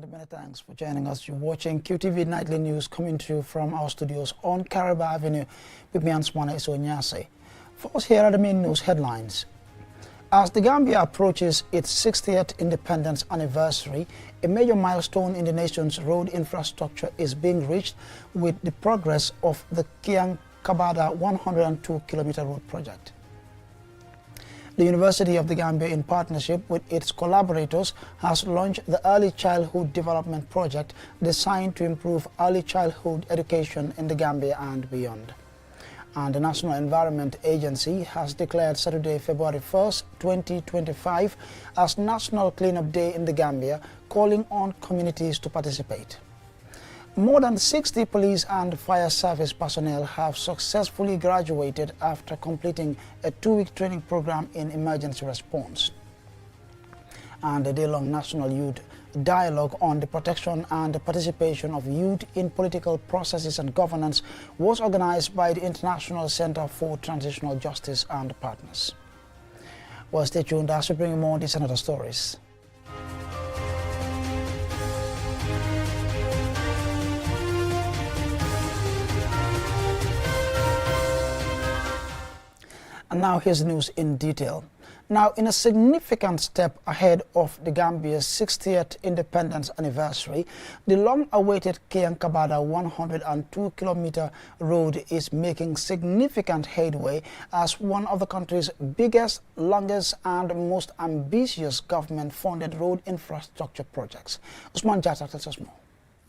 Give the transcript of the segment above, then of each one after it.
and many thanks for joining us. You're watching QTV Nightly News coming to you from our studios on Caribou Avenue with me, Answana Isonyase. First, here are the main news headlines. As the Gambia approaches its 60th independence anniversary, a major milestone in the nation's road infrastructure is being reached with the progress of the Kiang-Kabada 102-kilometer road project. The University of the Gambia, in partnership with its collaborators, has launched the Early Childhood Development Project designed to improve early childhood education in the Gambia and beyond. And the National Environment Agency has declared Saturday, February 1st, 2025 as National Cleanup Day in the Gambia, calling on communities to participate. More than 60 police and fire service personnel have successfully graduated after completing a 2-week training program in emergency response. And a day-long National Youth Dialogue on the protection and the participation of youth in political processes and governance was organized by the International Center for Transitional Justice and partners. Well, stay tuned as we bring you more of these and other stories. And now here's the news in detail. Now, in a significant step ahead of the Gambia's 60th independence anniversary, the long-awaited Kiang-Kabada 102-kilometer road is making significant headway as one of the country's biggest, longest and most ambitious government-funded road infrastructure projects. Usman Jata tells us more.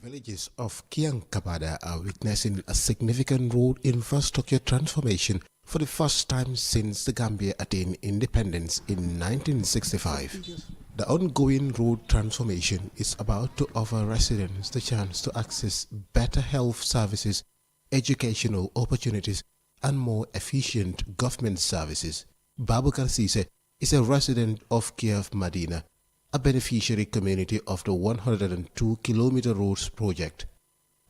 Villages of Kiang-Kabada are witnessing a significant road infrastructure transformation for the first time since the Gambia attained independence in 1965. The ongoing road transformation is about to offer residents the chance to access better health services, educational opportunities, and more efficient government services. Babukar Sise is a resident of Kiang-Kabada, a beneficiary community of the 102-kilometer roads project.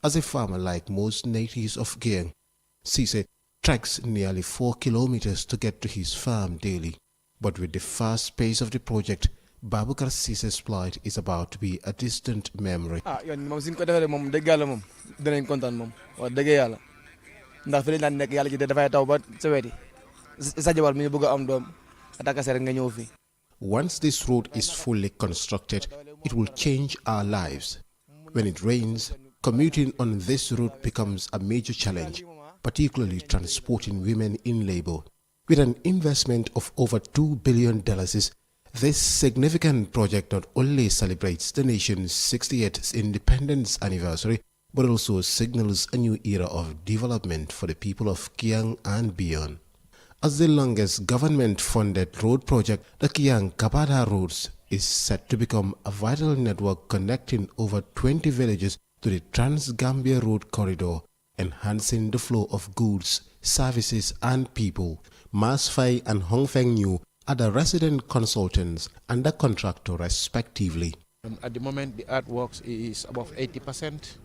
As a farmer like most natives of Kiang, Sise treks nearly 4 kilometers to get to his farm daily. But with the fast pace of the project, Babukar Sise's plight is about to be a distant memory. Once this road is fully constructed, it will change our lives. When it rains, commuting on this route becomes a major challenge, particularly transporting women in labor. With an investment of over $2 billion, this significant project not only celebrates the nation's 60th independence anniversary, but also signals a new era of development for the people of Kiang and beyond. As the longest government-funded road project, the Kiang-Kabada roads is set to become a vital network connecting over 20 villages to the Trans-Gambia Road Corridor, enhancing the flow of goods, services, and people. Mas Fai and Hong Feng Yu are the resident consultants and the contractor respectively. At the moment, the earthworks is above 80%.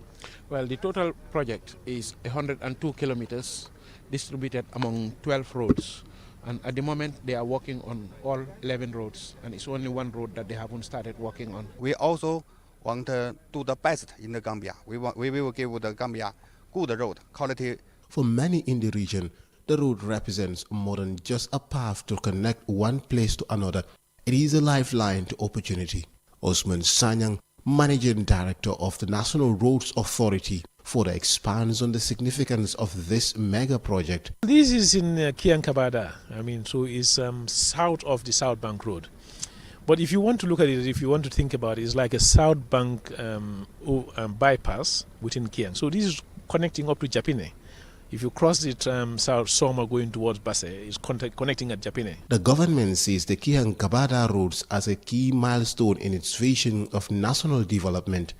Well, the total project is 102 kilometers distributed among 12 roads. And at the moment, they are working on all 11 roads, and it's only one road that they haven't started working on. We also want to do the best in the Gambia. We will give the Gambia good road quality. For many in the region, the road represents more than just a path to connect one place to another. It is a lifeline to opportunity. Osman Sanyang, Managing Director of the National Roads Authority, further expands on the significance of this mega project. This is in Kiang-Kabada. So it's south of the South Bank Road. But if you want to look at it, if you want to think about it, it's like a South Bank bypass within Kiang. So this is connecting up to Japine. If you cross it South Soma going towards Basse, it's connecting at Japine. The government sees the Kiang-Kabada roads as a key milestone in its vision of national development.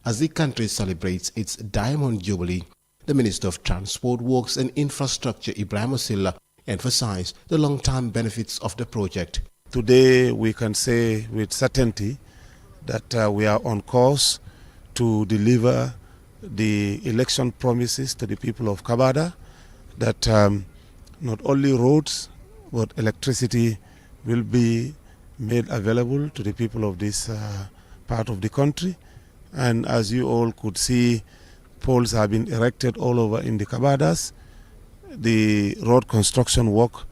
As the country celebrates its Diamond Jubilee, the Minister of Transport, Works and Infrastructure, Ibrahim Osilla, emphasized the long-term benefits of the project. Today we can say with certainty that we are on course to deliver the election promises to the people of Kabada, that not only roads but electricity will be made available to the people of this part of the country, And as you all could see, poles have been erected all over in the Kabadas. The road construction work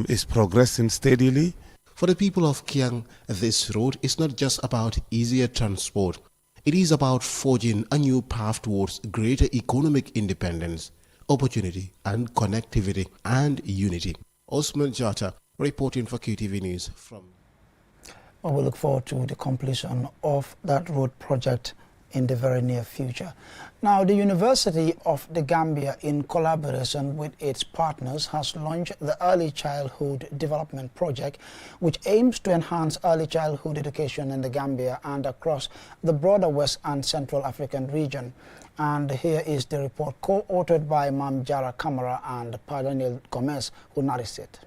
is progressing steadily. For the people of Kiang, this road is not just about easier transport. It is about forging a new path towards greater economic independence, opportunity and connectivity and unity. Osman Jata reporting for QTV News from... Well, we look forward to the completion of that road project in the very near future. Now, the University of the Gambia, in collaboration with its partners, has launched the Early Childhood Development Project, which aims to enhance early childhood education in the Gambia and across the broader West and Central African region. And here is the report co-authored by Mam Jara Kamara and Daniel Gomez, who narrates it.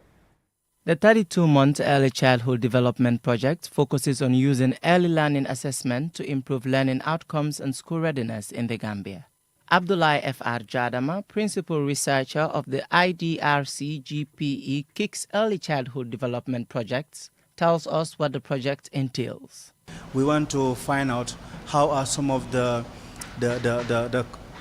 The 32-month Early Childhood Development Project focuses on using early learning assessment to improve learning outcomes and school readiness in the Gambia. Abdullah F.R. Jadama, principal researcher of the IDRC GPE KICS Early Childhood Development Projects, tells us what the project entails. We want to find out how are some of the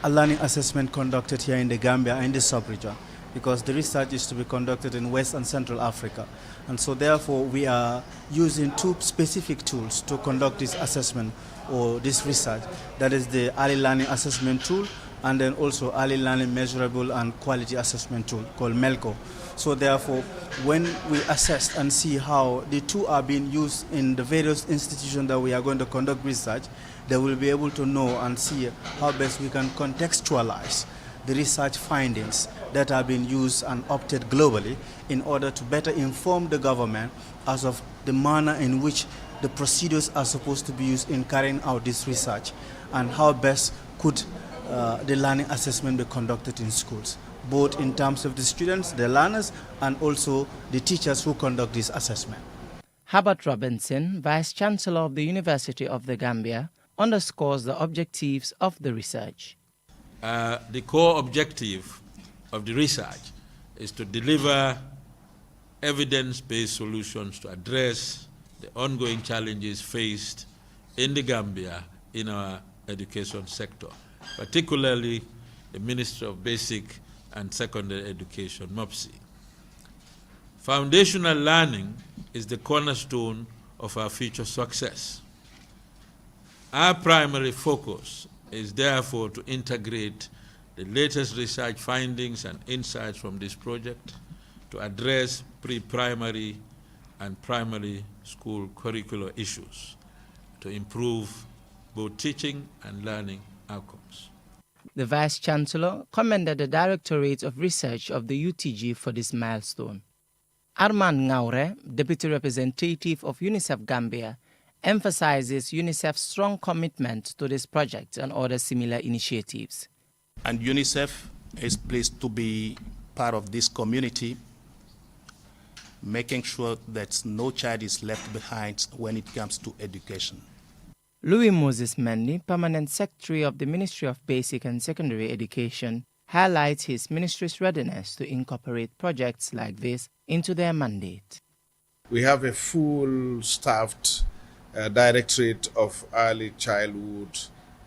learning assessment conducted here in the Gambia and the sub-region, because the research is to be conducted in West and Central Africa. And so therefore we are using two specific tools to conduct this assessment or this research. That is the early learning assessment tool and then also early learning measurable and quality assessment tool called MELCO. So therefore when we assess and see how the two are being used in the various institutions that we are going to conduct research, they will be able to know and see how best we can contextualize the research findings that are being used and opted globally in order to better inform the government as of the manner in which the procedures are supposed to be used in carrying out this research and how best could the learning assessment be conducted in schools, both in terms of the students, the learners, and also the teachers who conduct this assessment. Herbert Robinson, Vice Chancellor of the University of the Gambia, underscores the objectives of the research. The core objective of the research is to deliver evidence-based solutions to address the ongoing challenges faced in the Gambia in our education sector, particularly the Ministry of Basic and Secondary Education, MOPSI. Foundational learning is the cornerstone of our future success. Our primary focus is therefore to integrate the latest research findings and insights from this project to address pre-primary and primary school curricular issues to improve both teaching and learning outcomes. The Vice Chancellor commended the Directorate of Research of the UTG for this milestone. Armand Ngaure, Deputy Representative of UNICEF Gambia, emphasizes UNICEF's strong commitment to this project and other similar initiatives. And UNICEF is pleased to be part of this community, making sure that no child is left behind when it comes to education. Louis Moses Mendy, Permanent Secretary of the Ministry of Basic and Secondary Education, highlights his ministry's readiness to incorporate projects like this into their mandate. We have a full staffed Directorate of Early Childhood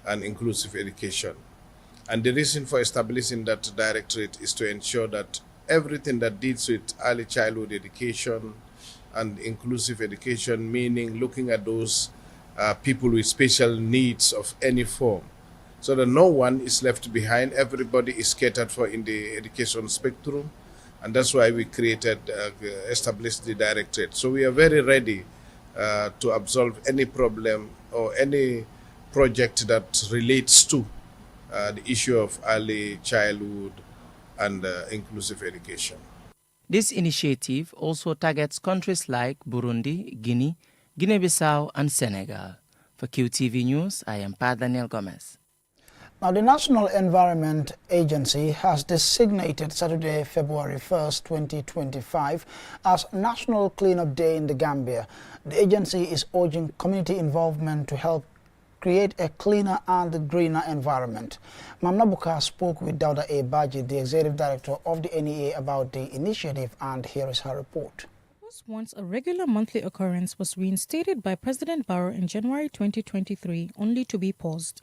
and Inclusive Education. And the reason for establishing that directorate is to ensure that everything that deals with early childhood education and inclusive education, meaning looking at those people with special needs of any form, so that no one is left behind, everybody is catered for in the education spectrum. And that's why we established the directorate. So we are very ready to absolve any problem or any project that relates to the issue of early childhood and inclusive education. This initiative also targets countries like Burundi, Guinea, Guinea-Bissau and Senegal. For QTV News, I am Daniel Gomez. Now, the National Environment Agency has designated Saturday, February 1st, 2025 as National Cleanup Day in the Gambia. The agency is urging community involvement to help create a cleaner and greener environment. Mamnabuka spoke with Dauda A. Baji, the Executive Director of the NEA, about the initiative, and here is her report. was once a regular monthly occurrence was reinstated by President Barrow in January 2023, only to be paused.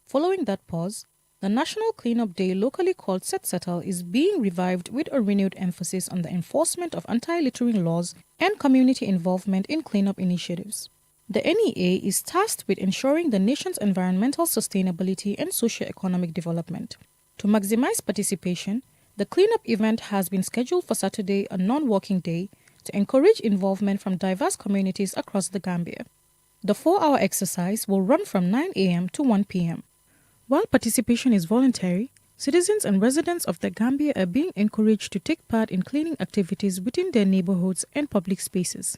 Following that pause, the National Cleanup Day, locally called Setsetal, is being revived with a renewed emphasis on the enforcement of anti-littering laws and community involvement in cleanup initiatives. The NEA is tasked with ensuring the nation's environmental sustainability and socio-economic development. To maximize participation, the cleanup event has been scheduled for Saturday, a non-working day, to encourage involvement from diverse communities across the Gambia. The 4-hour exercise will run from 9 a.m. to 1 p.m. While participation is voluntary, citizens and residents of the Gambia are being encouraged to take part in cleaning activities within their neighborhoods and public spaces.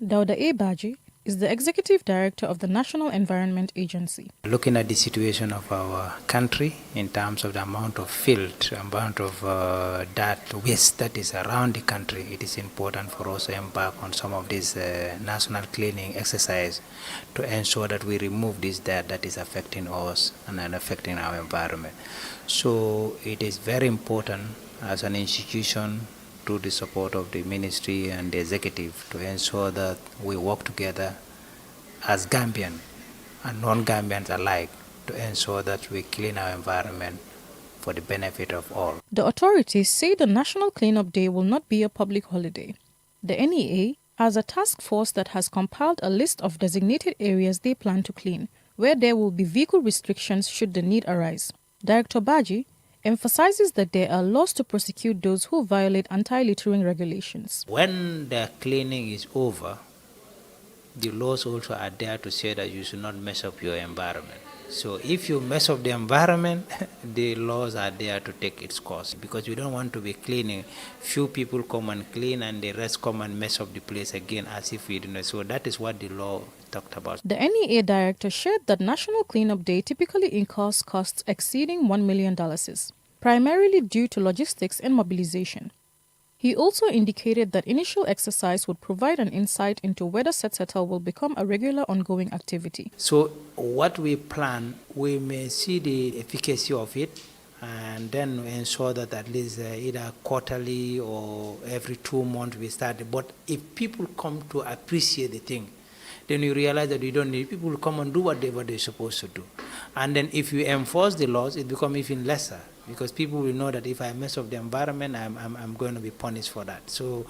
Dauda A. Baji is the Executive Director of the National Environment Agency. Looking at the situation of our country in terms of the amount of filth, amount of that waste that is around the country, it is important for us to embark on some of this national cleaning exercise to ensure that we remove this dirt that is affecting us and affecting our environment. So it is very important as an institution, through the support of the ministry and the executive, to ensure that we work together as Gambian and non-Gambians alike to ensure that we clean our environment for the benefit of all. The authorities say the National Cleanup Day will not be a public holiday. The NEA has a task force that has compiled a list of designated areas they plan to clean, where there will be vehicle restrictions should the need arise. Director Baji emphasizes that there are laws to prosecute those who violate anti-littering regulations. When the cleaning is over, the laws also are there to say that you should not mess up your environment. So if you mess up the environment, the laws are there to take its course, because we don't want to be cleaning. Few people come and clean and the rest come and mess up the place again as if we don't know. So that is what the law talked about. The NEA director shared that National Cleanup Day typically incurs costs exceeding $1 million, primarily due to logistics and mobilization. He also indicated that initial exercise would provide an insight into whether Setsetal will become a regular ongoing activity. So what we plan, we may see the efficacy of it and then ensure that at least either quarterly or every 2 months we start. But if people come to appreciate the thing, then you realize that you don't need people to come and do whatever they're supposed to do. And then if you enforce the laws, it becomes even lesser, because people will know that if I mess up the environment, I'm going to be punished for that. So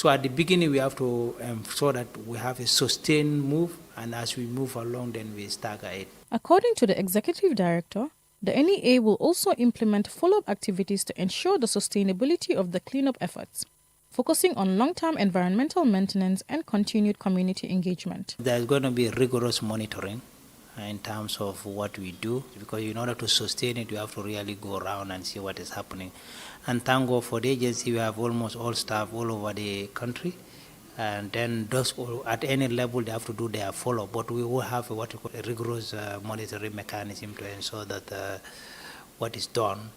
at the beginning, we have to ensure that we have a sustained move, and as we move along, then we stagger it. According to the executive director, the NEA will also implement follow-up activities to ensure the sustainability of the cleanup efforts, focusing on long-term environmental maintenance and continued community engagement. There's going to be rigorous monitoring in terms of what we do, because in order to sustain it, you have to really go around and see what is happening. And thank God for the agency, we have almost all staff all over the country, and then those at any level they have to do their follow-up. But we will have what we call a rigorous monitoring mechanism to ensure that what is done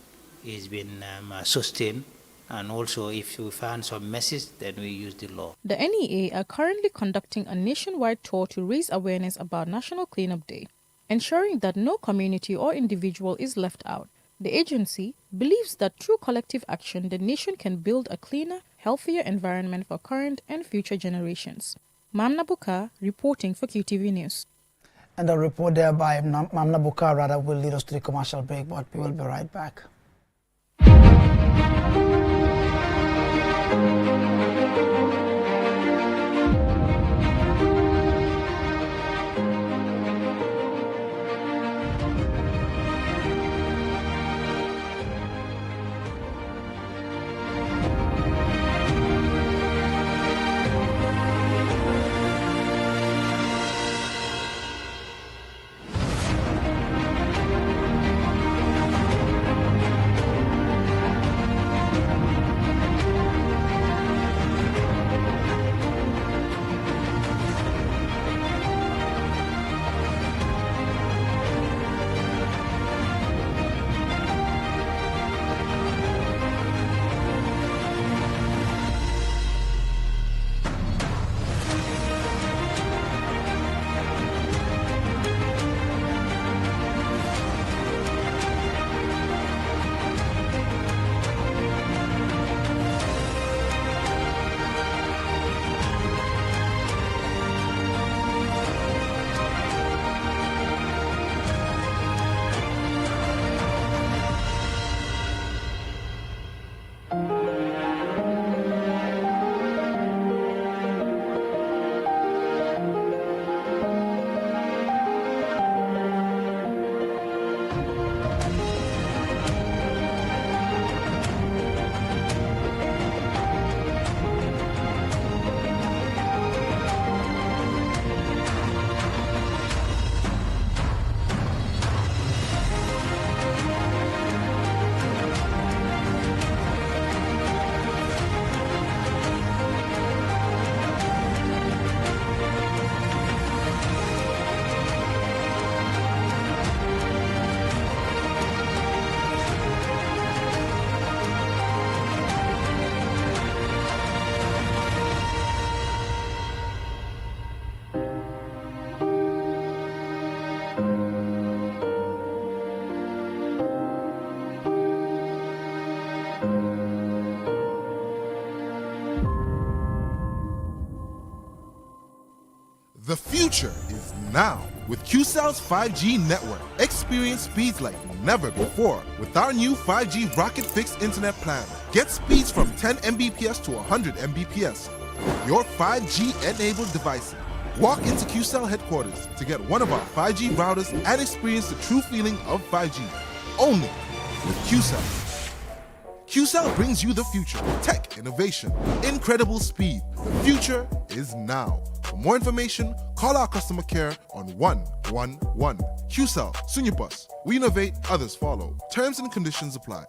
is being sustained. And also, if we find some messes, then we use the law. The NEA are currently conducting a nationwide tour to raise awareness about National Cleanup Day, ensuring that no community or individual is left out. The agency believes that through collective action, the nation can build a cleaner, healthier environment for current and future generations. Mamna Bukar reporting for QTV News. And the report there by Mamna Bukar will lead us to the commercial break, but we will be right back. The future is now. With QCell's 5G network, experience speeds like never before. With our new 5G Rocket Fixed Internet plan, get speeds from 10 Mbps to 100 Mbps. Your 5G-enabled devices. Walk into QCell headquarters to get one of our 5G routers and experience the true feeling of 5G. Only with QCell. QCell brings you the future. Tech, innovation, incredible speed. The future is now. For more information, call our customer care on 111. QCell, Sunyabus. We innovate, others follow. Terms and conditions apply.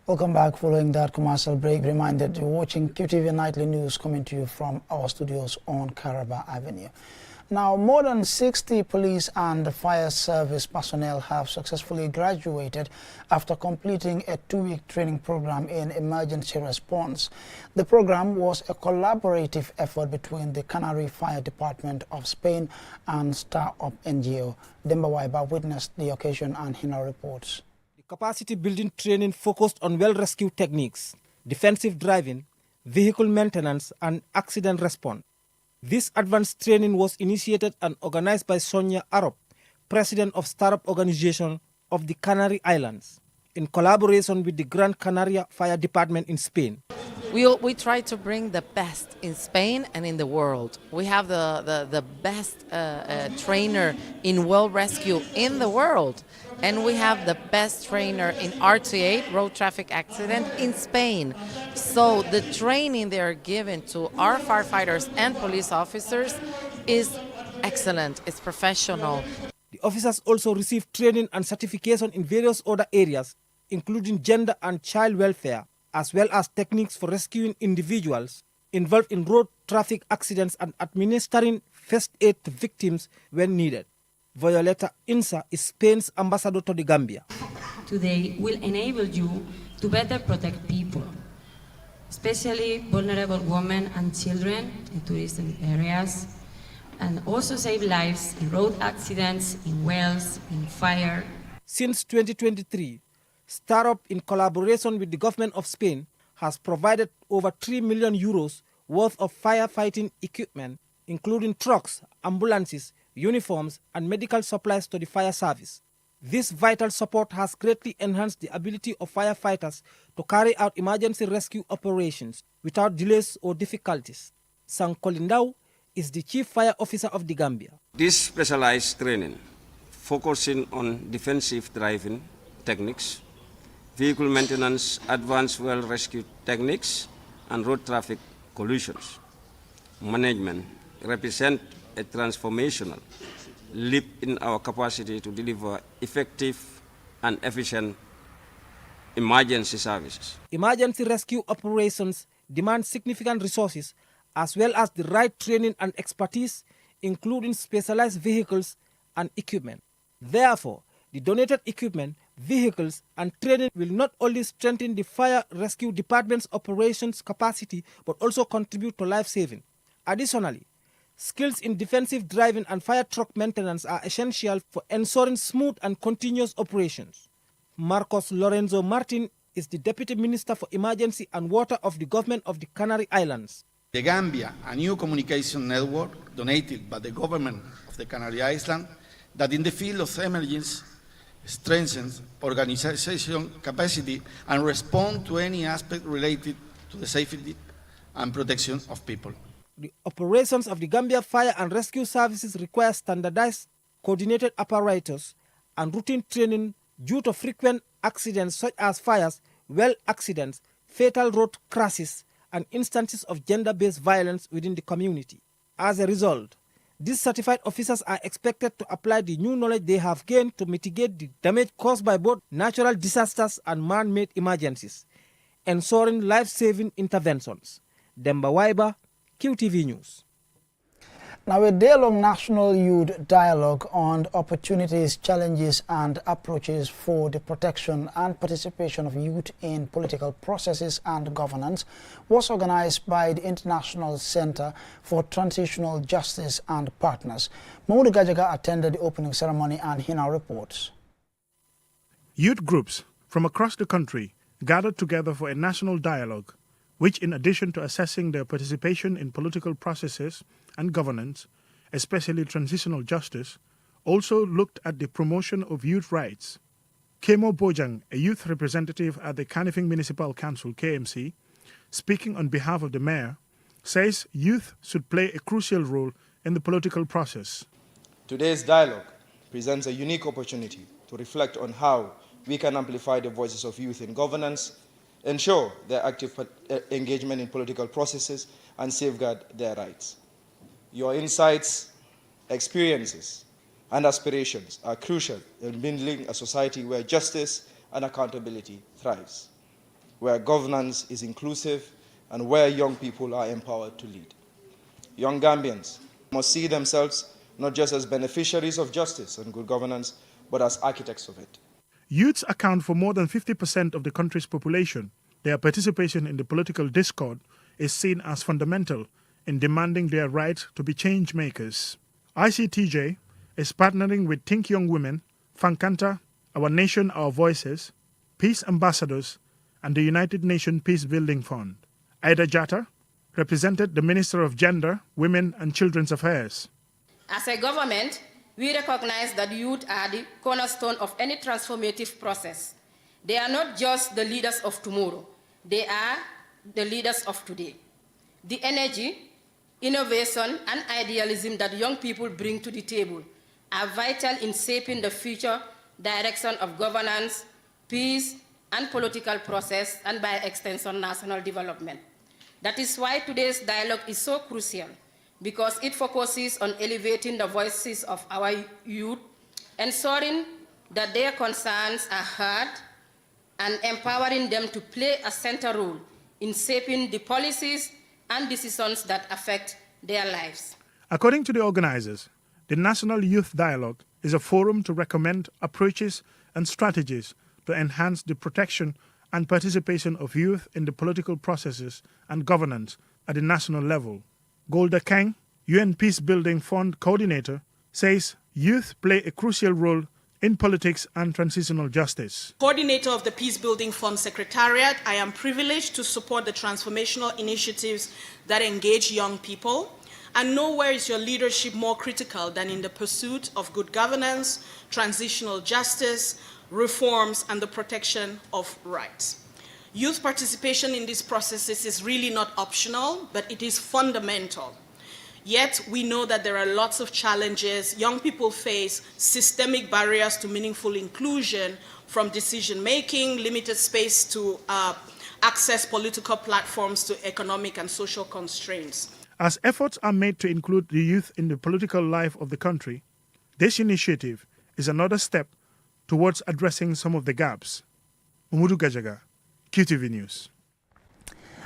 Welcome back. Following that commercial break, reminded you're watching QTV Nightly News coming to you from our studios on Caraba Avenue. Now, more than 60 police and fire service personnel have successfully graduated after completing a 2-week training program in emergency response. The program was a collaborative effort between the Canary Fire Department of Spain and Startup NGO. Demba Waiba witnessed the occasion and he now reports. Capacity building training focused on well rescue techniques, defensive driving, vehicle maintenance, and accident response. This advanced training was initiated and organized by Sonia Arop, President of Startup Organization of the Canary Islands, in collaboration with the Gran Canaria Fire Department in Spain. We try to bring the best in Spain and in the world. We have the best trainer in well rescue in the world. And we have the best trainer in RTA, road traffic accident, in Spain. So the training they are given to our firefighters and police officers is excellent, it's professional. The officers also received training and certification in various other areas, including gender and child welfare, as well as techniques for rescuing individuals involved in road traffic accidents and administering first aid to victims when needed. Violeta Insa is Spain's ambassador to the Gambia. Today will enable you to better protect people, especially vulnerable women and children in tourism areas, and also save lives in road accidents, in wells, in fire. Since 2023, Startup, in collaboration with the government of Spain, has provided over 3 million euros worth of firefighting equipment, including trucks, ambulances, uniforms, and medical supplies to the fire service. This vital support has greatly enhanced the ability of firefighters to carry out emergency rescue operations without delays or difficulties. Sang Kolindau is the Chief Fire Officer of the Gambia. This specialized training, focusing on defensive driving techniques, vehicle maintenance, advanced well rescue techniques, and road traffic collisions management, represent a transformational leap in our capacity to deliver effective and efficient emergency services. Emergency rescue operations demand significant resources as well as the right training and expertise, including specialized vehicles and equipment. Therefore, the donated equipment, vehicles, and training will not only strengthen the fire rescue department's operations capacity, but also contribute to life saving. Additionally, skills in defensive driving and fire truck maintenance are essential for ensuring smooth and continuous operations. Marcos Lorenzo Martin is the Deputy Minister for Emergency and Water of the Government of the Canary Islands. The Gambia, a new communication network donated by the Government of the Canary Islands that in the field of emergency strengthens organization capacity and respond to any aspect related to the safety and protection of people. The operations of the Gambia Fire and Rescue Services require standardized, coordinated apparatus and routine training due to frequent accidents such as fires, well accidents, fatal road crashes, and instances of gender-based violence within the community. As a result, these certified officers are expected to apply the new knowledge they have gained to mitigate the damage caused by both natural disasters and man-made emergencies, ensuring life-saving interventions. Demba Waiba, QTV News. Now, a day-long national youth dialogue on opportunities, challenges and approaches for the protection and participation of youth in political processes and governance was organized by the International Center for Transitional Justice and Partners. Mahmoud Gajaga attended the opening ceremony and he now reports. Youth groups from across the country gathered together for a national dialogue, which, in addition to assessing their participation in political processes and governance, especially transitional justice, also looked at the promotion of youth rights. Kemo Bojang, a youth representative at the Kanifing Municipal Council, KMC, speaking on behalf of the mayor, says youth should play a crucial role in the political process. Today's dialogue presents a unique opportunity to reflect on how we can amplify the voices of youth in governance, ensure their active engagement in political processes, and safeguard their rights. Your insights, experiences, and aspirations are crucial in building a society where justice and accountability thrives, where governance is inclusive, and where young people are empowered to lead. Young Gambians must see themselves not just as beneficiaries of justice and good governance, but as architects of it. Youths account for more than 50% of the country's population. Their participation in the political discord is seen as fundamental in demanding their right to be change makers. ICTJ is partnering with Think Young Women, Fankanta, Our Nation, Our Voices, Peace Ambassadors, and the United Nations Peace Building Fund. Aida Jatta represented the Minister of Gender, Women and Children's Affairs. As a government, we recognize that youth are the cornerstone of any transformative process. They are not just the leaders of tomorrow, they are the leaders of today. The energy, innovation, and idealism that young people bring to the table are vital in shaping the future direction of governance, peace, and political process, and by extension, national development. That is why today's dialogue is so crucial, because it focuses on elevating the voices of our youth, ensuring that their concerns are heard, and empowering them to play a central role in shaping the policies and decisions that affect their lives. According to the organizers, the National Youth Dialogue is a forum to recommend approaches and strategies to enhance the protection and participation of youth in the political processes and governance at the national level. Golda Kang, UN Peace Building Fund Coordinator, says youth play a crucial role in politics and transitional justice. Coordinator of the Peace Building Fund Secretariat, I am privileged to support the transformational initiatives that engage young people. And nowhere is your leadership more critical than in the pursuit of good governance, transitional justice, reforms, and the protection of rights. Youth participation in these processes is really not optional, but it is fundamental. Yet, we know that there are lots of challenges. Young people face systemic barriers to meaningful inclusion, from decision-making, limited space to access political platforms, to economic and social constraints. As efforts are made to include the youth in the political life of the country, this initiative is another step towards addressing some of the gaps. Umudu Gajaga, QTV News.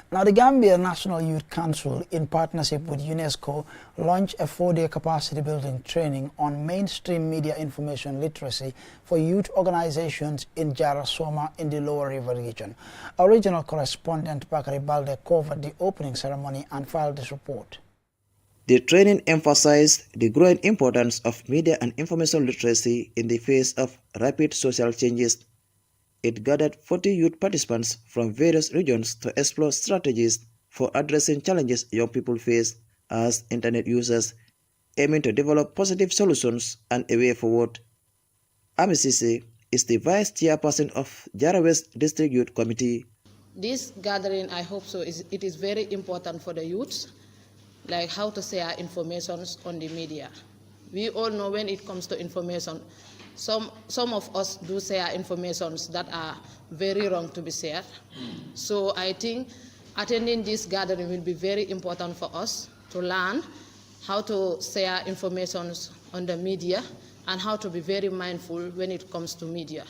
Now, the Gambia National Youth Council, in partnership with UNESCO, launched a 4-day capacity building training on mainstream media information literacy for youth organizations in Jarasoma in the Lower River region. Our regional correspondent Bakari Balde covered the opening ceremony and filed this report. The training emphasized the growing importance of media and information literacy in the face of rapid social changes. It gathered 40 youth participants from various regions to explore strategies for addressing challenges young people face as internet users, aiming to develop positive solutions and a way forward. Amisisi is the vice chairperson of Jara West District Youth Committee. This gathering, I hope so, it is very important for the youths, like how to share information on the media. We all know when it comes to information, some of us do share information that are very wrong to be shared. So I think attending this gathering will be very important for us to learn how to share information on the media and how to be very mindful when it comes to media.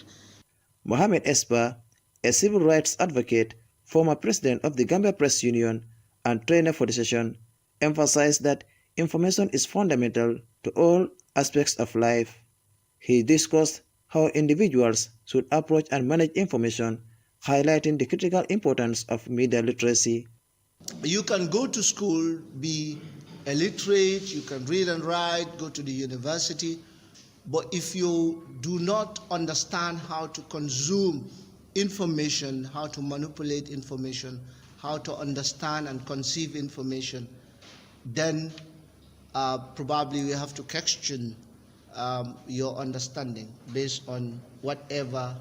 Mohamed Espa, a civil rights advocate, former president of the Gambia Press Union, and trainer for the session, emphasized that information is fundamental to all aspects of life. He discussed how individuals should approach and manage information, highlighting the critical importance of media literacy. You can go to school, be illiterate, you can read and write, go to the university, but if you do not understand how to consume information, how to manipulate information, how to understand and conceive information, then probably you have to question your understanding based on whatever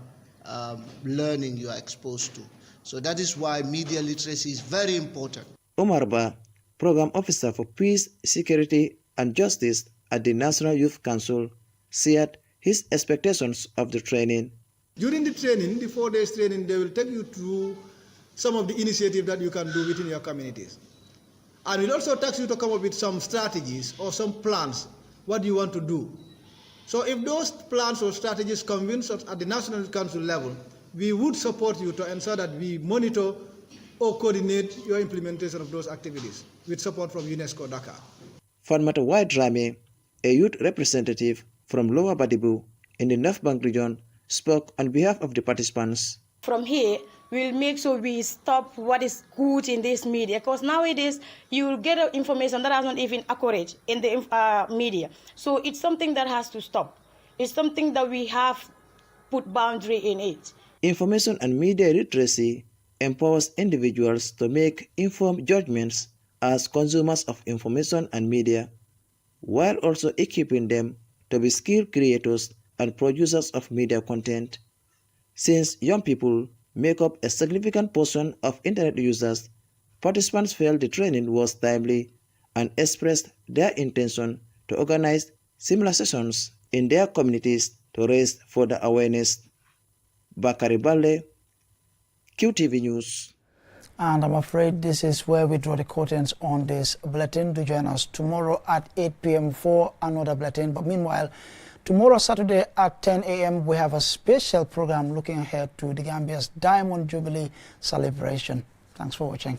learning you are exposed to. So that is why media literacy is very important. Omar Ba, Program Officer for Peace, Security and Justice at the National Youth Council, shared his expectations of the training. During the training, the 4 days training, they will take you through some of the initiatives that you can do within your communities. And we'll also task you to come up with some strategies or some plans, what you want to do. So if those plans or strategies convince us at the National Youth Council level, we would support you to ensure that we monitor or coordinate your implementation of those activities with support from UNESCO Dakar. Fatmata Waidrame, a youth representative from Lower Badibu in the North Bank region, spoke on behalf of the participants. From here, we'll make sure we stop what is good in this media, because nowadays you will get information that is not even accurate in the media. So it's something that has to stop. It's something that we have put boundary in it. Information and media literacy empowers individuals to make informed judgments as consumers of information and media, while also equipping them to be skilled creators and producers of media content. Since young people make up a significant portion of internet users, participants felt the training was timely and expressed their intention to organize similar sessions in their communities to raise further awareness. Bakari Bale, QTV News. And I'm afraid this is where we draw the curtains on this bulletin. Do join us tomorrow at 8 p.m. for another bulletin. But meanwhile, tomorrow, Saturday at 10 a.m., we have a special program looking ahead to the Gambia's Diamond Jubilee celebration. Thanks for watching.